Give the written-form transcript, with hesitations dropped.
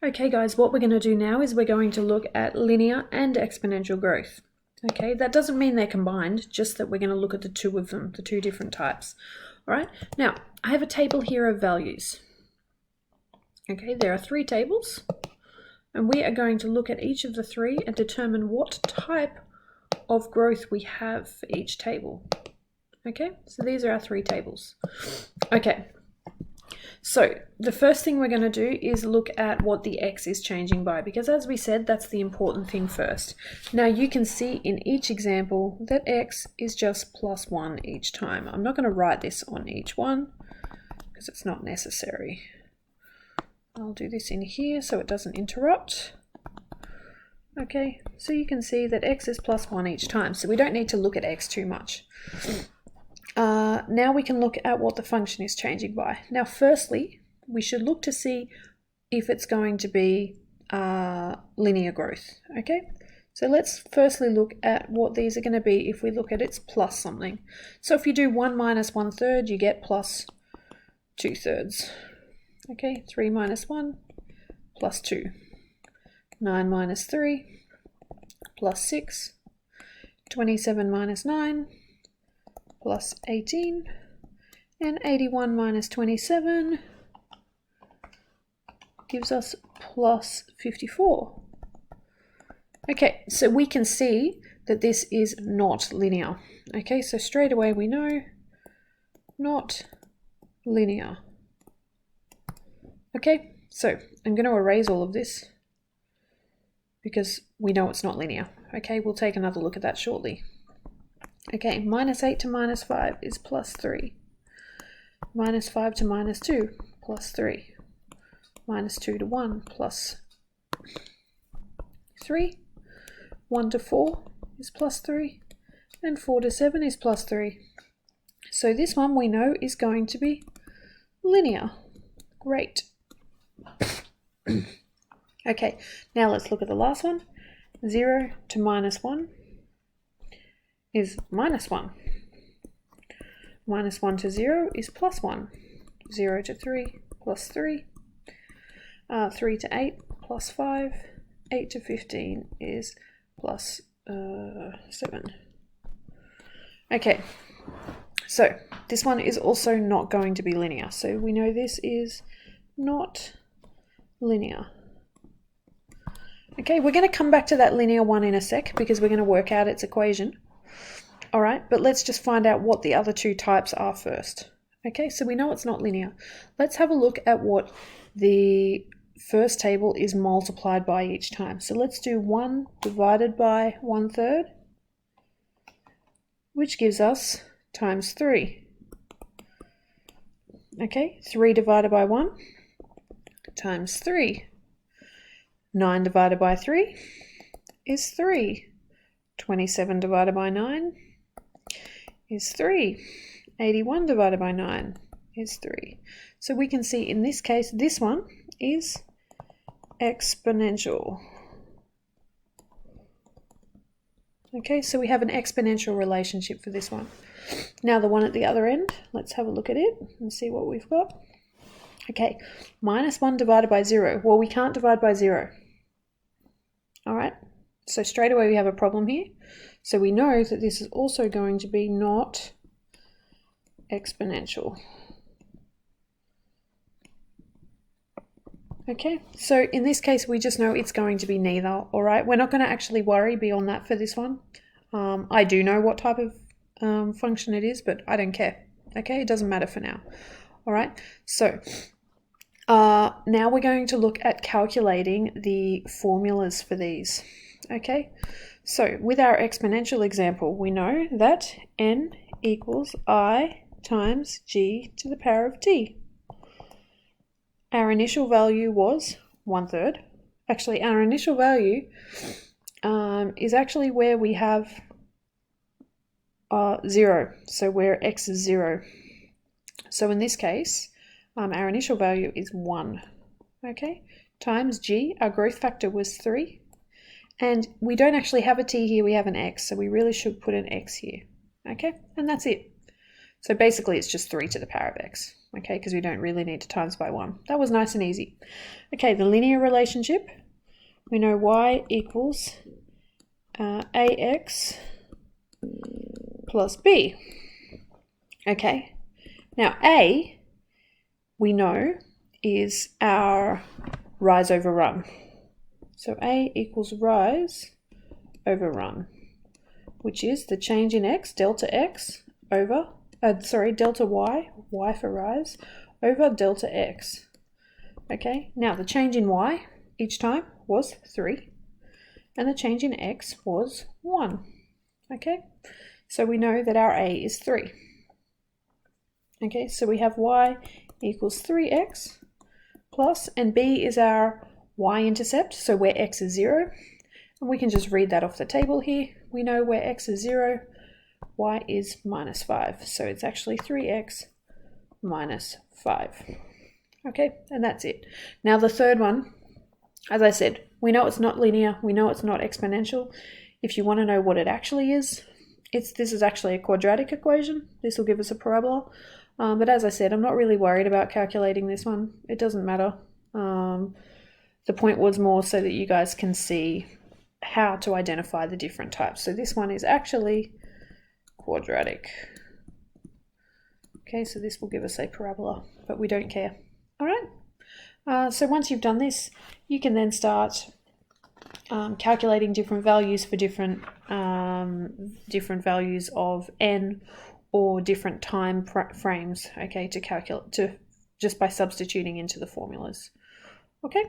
Okay guys, what we're going to do now is we're going to look at linear and exponential growth. Okay, that doesn't mean they're combined, just that we're going to look at the two of them, the two different types. All right, now I have a table here of values. Okay, there are 3 tables, and we are going to look at each of the 3 and determine what type of growth we have for each table. Okay, so these are our 3 tables. Okay. So the first thing we're going to do is look at what the x is changing by, because as we said, that's the important thing first. Now you can see in each example that x is just +1 each time. I'm not going to write this on each one because it's not necessary. I'll do this in here so it doesn't interrupt. Okay, so you can see that x is +1 each time, so we don't need to look at x too much. Now we can look at what the function is changing by. Now firstly, we should look to see if it's going to be linear growth. Okay, so let's firstly look at what these are going to be if we look at its plus something. So if you do 1 minus 1/3, you get plus 2/3. Okay, 3 minus 1 plus 2. 9 minus 3 plus 6. 27 minus 9 plus 18, and 81 minus 27 gives us plus 54. Okay, so we can see that this is not linear. Okay, so straight away we know not linear. Okay, so I'm going to erase all of this because we know it's not linear. Okay, we'll take another look at that shortly. Okay, -8 to -5 is +3. -5 to -2, +3. -2 to 1, +3. 1 to 4 is +3. And 4 to 7 is +3. So this one we know is going to be linear. Great. Okay, now let's look at the last one. 0 to -1 is -1. -1 to 0 is +1. 0 to 3, +3. 3 to 8, +5. 8 to 15 is +7. Okay, so this one is also not going to be linear. So we know this is not linear. Okay, we're going to come back to that linear one in a sec because we're going to work out its equation. All right, but let's just find out what the other 2 types are first. Okay, so we know it's not linear. Let's have a look at what the first table is multiplied by each time. So let's do 1 divided by 1/3, which gives us times 3. Okay, 3 divided by 1 times 3. 9 divided by 3 is 3. 27 divided by 9 is 3. 81 divided by 9 is 3. So we can see in this case, this one is exponential. Okay, so we have an exponential relationship for this one. Now the one at the other end, let's have a look at it and see what we've got. Okay, -1 divided by 0. Well, we can't divide by 0. All right, so straight away we have a problem here. So we know that this is also going to be not exponential. Okay, so in this case we just know it's going to be neither. All right, we're not going to actually worry beyond that for this one. I do know what type of function it is, but I don't care. Okay, it doesn't matter for now. All right, so now we're going to look at calculating the formulas for these. Okay, so with our exponential example, we know that n equals I times g to the power of t. Our initial value was 1/3. Actually, our initial value is actually where we have 0, so where x is 0. So in this case, our initial value is 1, okay, times g, our growth factor was 3, and we don't actually have a t here, we have an x, so we really should put an x here, okay, and that's it. So basically it's just 3 to the power of x, okay, because we don't really need to times by 1. That was nice and easy. Okay, the linear relationship, we know y equals ax plus b. Okay, now a, we know, is our rise over run. So a equals rise over run, which is the change in x, delta x, over, delta y, y for rise, over delta x. Okay, now the change in y each time was 3, and the change in x was 1. Okay, so we know that our a is 3. Okay, so we have y equals 3x plus, and b is our y-intercept, so where x is 0. And we can just read that off the table here. We know where x is 0, y is minus 5. So it's actually 3x minus 5. Okay, and that's it. Now the third one, as I said, we know it's not linear, we know it's not exponential. If you want to know what it actually is, this is actually a quadratic equation. This will give us a parabola. But as I said, I'm not really worried about calculating this one. It doesn't matter. The point was more so that you guys can see how to identify the different types. So this one is actually quadratic. Okay, so this will give us a parabola, but we don't care. All right. So once you've done this, you can then start calculating different values for different values of n or different time frames. Okay, to calculate just by substituting into the formulas. Okay.